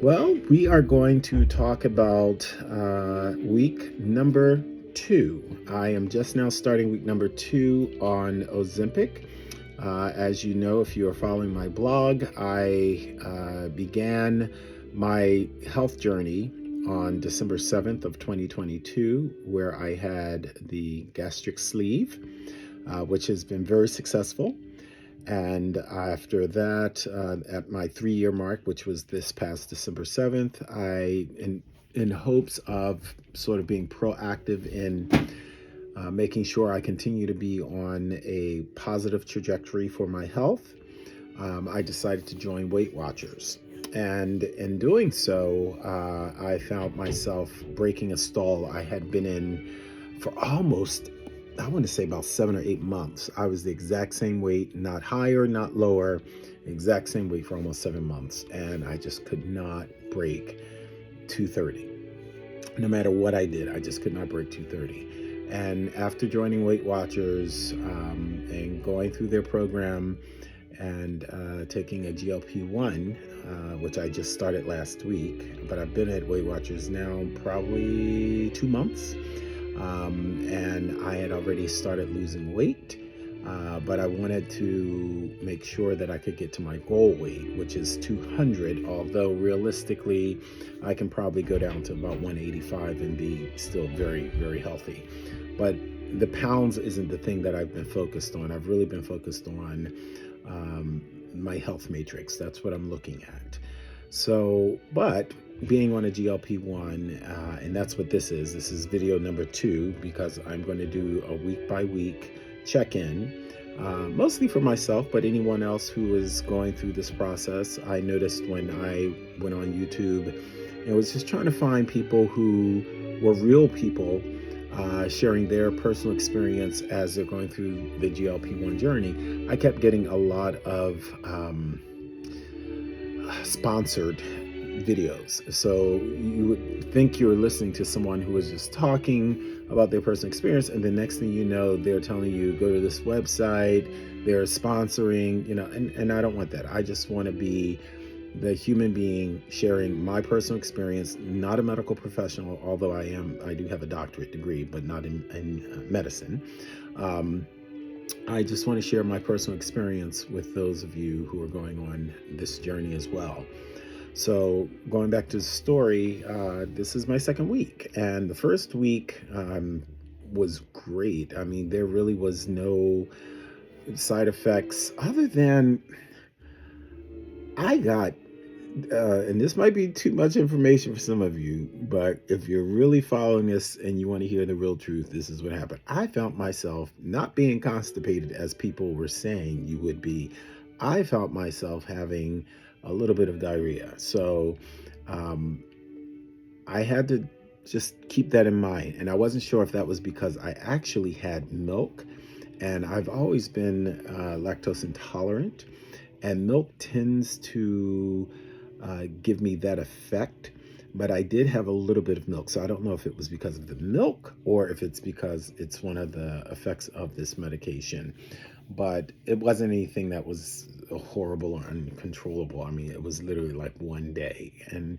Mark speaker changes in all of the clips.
Speaker 1: Well, we are going to talk about week number 2. I am just now starting week number 2 on Ozempic. As you know, if you are following my blog, I began my health journey on December 7th of 2022, where I had the gastric sleeve, which has been very successful. And after that, at my 3-year mark, which was this past December 7th, in hopes of sort of being proactive in making sure I continue to be on a positive trajectory for my health, I decided to join Weight Watchers. And in doing so, I found myself breaking a stall I had been in for almost, I want to say about 7 or 8 months. I was the exact same weight, not higher, not lower, exact same weight for almost 7 months. And I just could not break 230. No matter what I did, I just could not break 230. And after joining Weight Watchers and going through their program and taking a GLP1, which I just started last week, but I've been at Weight Watchers now probably 2 months. And I had already started losing weight, but I wanted to make sure that I could get to my goal weight, which is 200, although realistically, I can probably go down to about 185 and be still very, very healthy. But the pounds isn't the thing that I've been focused on. I've really been focused on my health matrix. That's what I'm looking at. So, but being on a GLP1, and that's what this is. This is video number 2 because I'm going to do a week by week check-in, mostly for myself, but anyone else who is going through this process. I noticed when I went on YouTube and was just trying to find people who were real people sharing their personal experience as they're going through the GLP1 journey, I kept getting a lot of sponsored videos. So you would think you're listening to someone who is just talking about their personal experience, and the next thing you know, they're telling you, go to this website, they're sponsoring, and I don't want that. I just want to be the human being sharing my personal experience, not a medical professional, although I do have a doctorate degree, but not in medicine. I just want to share my personal experience with those of you who are going on this journey as well. So going back to the story, this is my second week, and the first week was great. I mean, there really was no side effects other than I got, and this might be too much information for some of you, but if you're really following this and you want to hear the real truth, this is what happened. I found myself not being constipated as people were saying you would be. I felt myself having a little bit of diarrhea. So I had to just keep that in mind. And I wasn't sure if that was because I actually had milk. And I've always been lactose intolerant. And milk tends to give me that effect. But I did have a little bit of milk. So I don't know if it was because of the milk or if it's because it's one of the effects of this medication. But it wasn't anything that was horrible or uncontrollable. I mean, it was literally like one day, and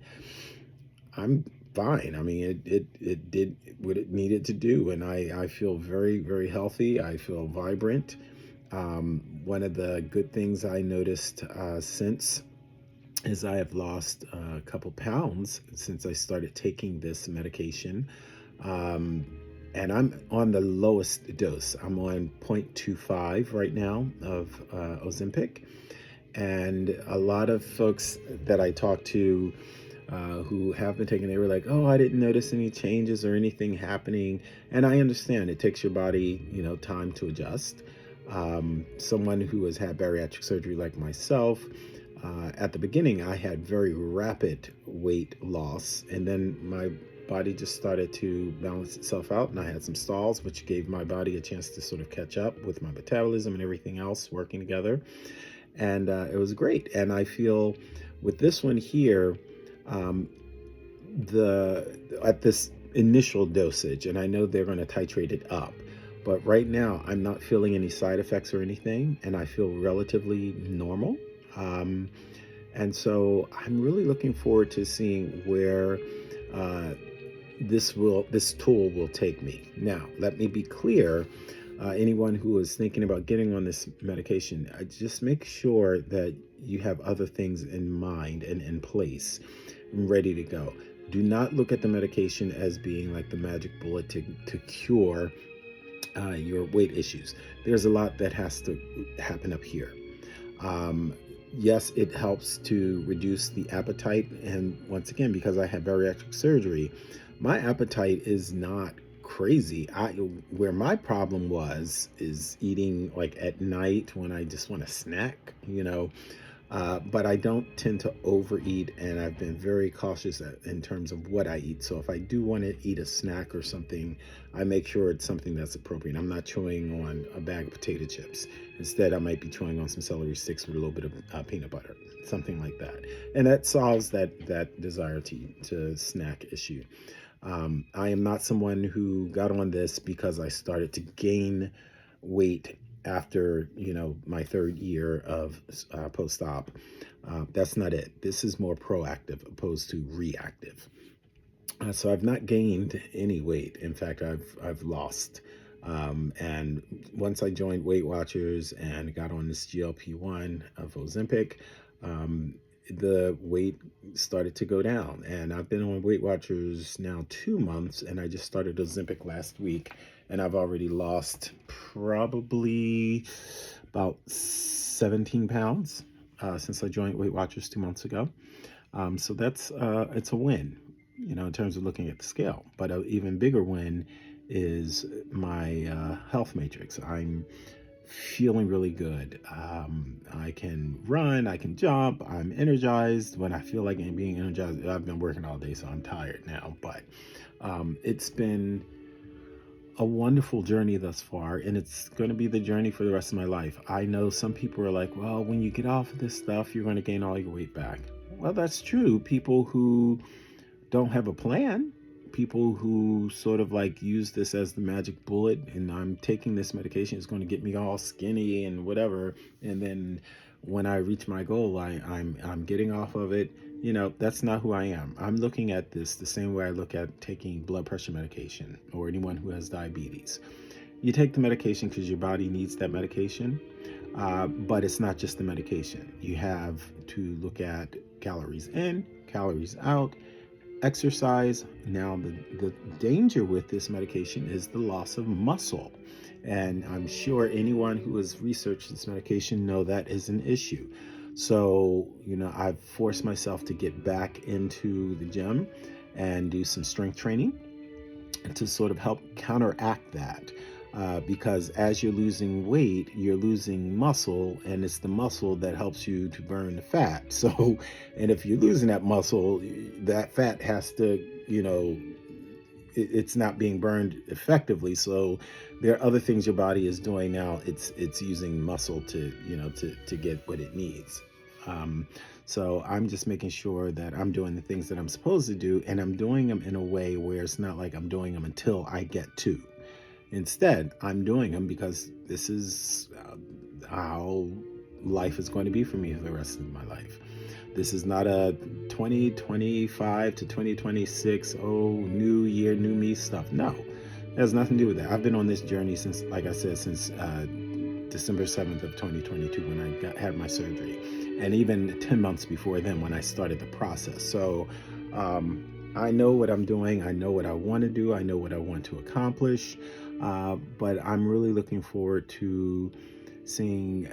Speaker 1: I'm fine. I mean, it did what it needed to do, and I feel very, very healthy. I feel vibrant. One of the good things I noticed since is I have lost a couple pounds since I started taking this medication. And I'm on the lowest dose. I'm on 0.25 right now of Ozempic. And a lot of folks that I talk to who have been taking, they were like, oh, I didn't notice any changes or anything happening. And I understand it takes your body, time to adjust. Someone who has had bariatric surgery like myself, at the beginning, I had very rapid weight loss. And then my body just started to balance itself out, and I had some stalls, which gave my body a chance to sort of catch up with my metabolism and everything else working together. And it was great. And I feel with this one here, at this initial dosage, and I know they're going to titrate it up, but right now I'm not feeling any side effects or anything, and I feel relatively normal. And so I'm really looking forward to seeing where uh, this tool will take me. Now, let me be clear. Anyone who is thinking about getting on this medication, just make sure that you have other things in mind and in place, ready to go. Do not look at the medication as being like the magic bullet to cure your weight issues. There's a lot that has to happen up here. Um, yes, it helps to reduce the appetite. And once again, because I had bariatric surgery, my appetite is not crazy. Where my problem was is eating like at night when I just want to snack. But I don't tend to overeat, and I've been very cautious in terms of what I eat. So if I do want to eat a snack or something, I make sure it's something that's appropriate. I'm not chewing on a bag of potato chips. Instead, I might be chewing on some celery sticks with a little bit of peanut butter, something like that. And that solves that desire to snack issue. I am not someone who got on this because I started to gain weight after my third year of post-op. That's not it. This is more proactive opposed to reactive. So I've not gained any weight. In fact, I've lost. And once I joined Weight Watchers and got on this GLP1 of Ozempic, um, the weight started to go down. And I've been on Weight Watchers now 2 months, and I just started Ozempic last week, and I've already lost probably about 17 pounds since I joined Weight Watchers 2 months ago. So it's a win, in terms of looking at the scale. But an even bigger win is my health matrix. I'm feeling really good. I can run, I can jump, I'm energized. When I feel like I'm being energized, I've been working all day, so I'm tired now. But it's been a wonderful journey thus far, and it's going to be the journey for the rest of my life. I know some people are like, well, when you get off of this stuff, you're going to gain all your weight back. Well, that's true. People who don't have a plan, people who sort of like use this as the magic bullet, and I'm taking this medication, it's going to get me all skinny and whatever, and then when I reach my goal, I'm getting off of it. That's not who I am. I'm looking at this the same way I look at taking blood pressure medication or anyone who has diabetes. You take the medication because your body needs that medication, but it's not just the medication. You have to look at calories in, calories out, exercise. Now, the danger with this medication is the loss of muscle. And I'm sure anyone who has researched this medication know that is an issue. So, I've forced myself to get back into the gym and do some strength training to sort of help counteract that. Because as you're losing weight, you're losing muscle, and it's the muscle that helps you to burn the fat. So, and if you're losing that muscle, that fat has to, it's not being burned effectively. So there are other things your body is doing now. It's using muscle to get what it needs. So I'm just making sure that I'm doing the things that I'm supposed to do, and I'm doing them in a way where it's not like I'm doing them until I get to. Instead, I'm doing them because this is how life is going to be for me for the rest of my life. This is not a 2025 to 2026, new year, new me stuff. No, it has nothing to do with that. I've been on this journey since, like I said, since December 7th of 2022 when I had my surgery. And even 10 months before then when I started the process. So I know what I'm doing. I know what I want to do. I know what I want to accomplish. But I'm really looking forward to seeing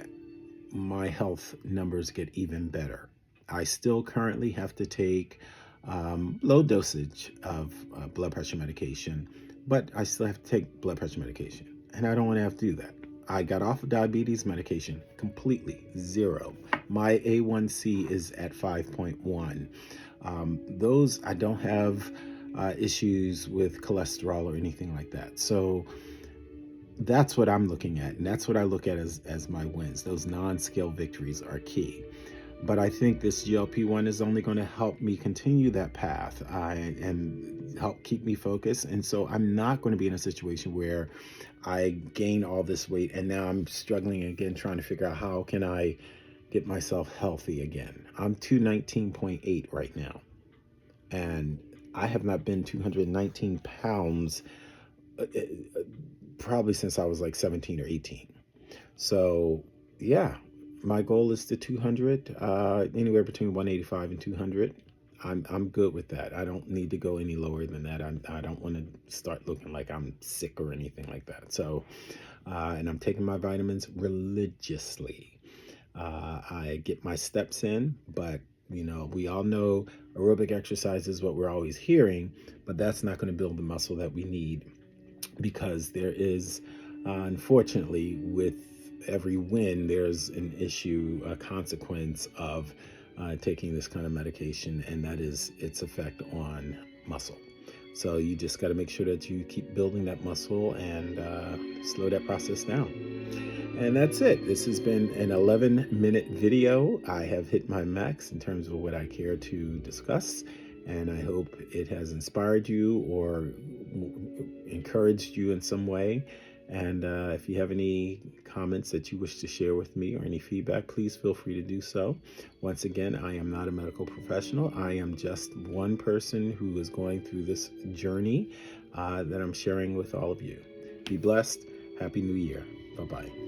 Speaker 1: my health numbers get even better. I still currently have to take low dosage of blood pressure medication, but I still have to take blood pressure medication, and I don't want to have to do that. I got off of diabetes medication completely, zero. My A1C is at 5.1. Those, I don't have issues with cholesterol or anything like that. So that's what I'm looking at, and that's what I look at as my wins. Those non-scale victories are key. But I think this GLP-1 is only going to help me continue that path and help keep me focused. And so I'm not going to be in a situation where I gain all this weight and now I'm struggling again trying to figure out how can I get myself healthy again. I'm 219.8 right now, and I have not been 219 pounds probably since I was like 17 or 18. So yeah, my goal is to 200, anywhere between 185 and 200. I'm good with that. I don't need to go any lower than that. I don't want to start looking like I'm sick or anything like that. So, and I'm taking my vitamins religiously. I get my steps in, but we all know aerobic exercise is what we're always hearing, but that's not going to build the muscle that we need, because there is, unfortunately, with every win, there's an issue, a consequence of taking this kind of medication, and that is its effect on muscle. So you just got to make sure that you keep building that muscle and slow that process down. And that's it. This has been an 11-minute video. I have hit my max in terms of what I care to discuss, and I hope it has inspired you or encouraged you in some way. And if you have any comments that you wish to share with me or any feedback, please feel free to do so. Once again, I am not a medical professional. I am just one person who is going through this journey that I'm sharing with all of you. Be blessed. Happy New Year. Bye-bye.